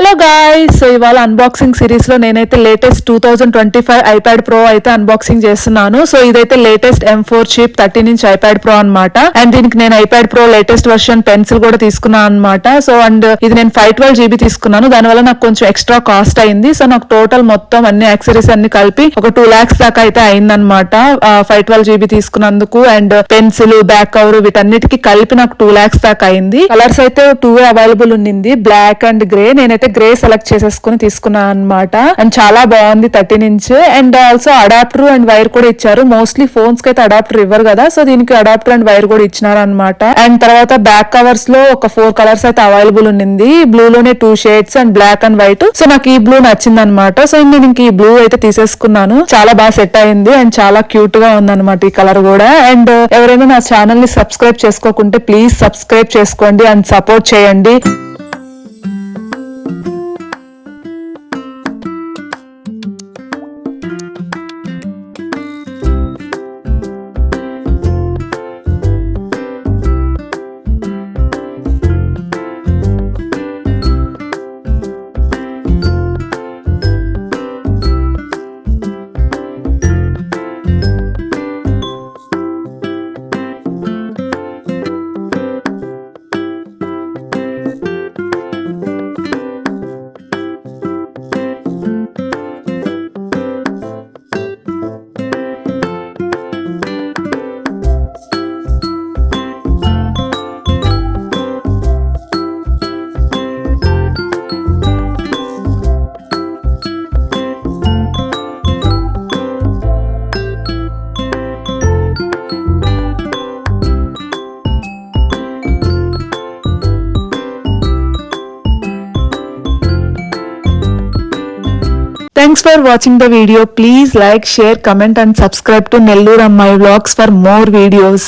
Hello guys, so ఇవాళ unboxing series లో నేనైతే లేటెస్ట్ 2025 ఐప్యాడ్ ప్రో అయితే అన్బాక్సింగ్ చేస్తున్నాను. సో ఇదైతే latest M4 chip 13 inch iPad pro అన్నమాట. అండ్ దీనికి నేను iPad pro latest version pencil కూడా తీసుకున్నాను అనమాట. సో అండ్ ఇది నేను 512 GB తీసుకున్నాను. దానివల్ల నాకు కొంచెం ఎక్స్ట్రా కాస్ట్ అయింది. సో నాకు టోటల్ మొత్తం అన్ని యాక్సెసరీస్ అన్ని కలిపి ఒక 2 lakhs దాకా అయితే అయిందనమాట. 512 GB తీసుకున్నందుకు అండ్ పెన్సిల్, బ్యాక్ కవర్ వీటన్నిటికి కలిపి నాకు 2 lakhs దాకా అయింది. కలర్స్ అయితే 2 అవైలబుల్ ఉండింది, బ్లాక్ అండ్ గ్రే. నేనైతే గ్రే సెలెక్ట్ చేసేసుకుని తీసుకున్నాను అనమాట. అండ్ చాలా బాగుంది 13 inch. And also adapter and wire కూడా ఇచ్చారు. మోస్ట్లీ ఫోన్స్ కి అయితే అడాప్టర్ ఇవ్వరు కదా, సో దీనికి అడాప్టర్ అండ్ వైర్ కూడా ఇచ్చినారు అనమాట. అండ్ తర్వాత బ్యాక్ కవర్స్ లో ఒక 4 కలర్స్ అయితే అవైలబుల్ ఉండింది. బ్లూ లోనే 2 shades and black and white. So నాకు ఈ బ్లూ నచ్చింది అనమాట. సో నేను ఇంక ఈ బ్లూ అయితే తీసేసుకున్నాను. చాలా బాగా సెట్ అయింది అండ్ చాలా క్యూట్ గా ఉంది అనమాట ఈ కలర్ కూడా. అండ్ ఎవరైనా నా ఛానల్ ని సబ్స్క్రైబ్ చేసుకోకుంటే ప్లీజ్ సబ్స్క్రైబ్ చేసుకోండి అండ్ సపోర్ట్ చేయండి. Thanks for watching the video. Please like, share, comment and subscribe to Nellore Ammayi Vlogs for more videos.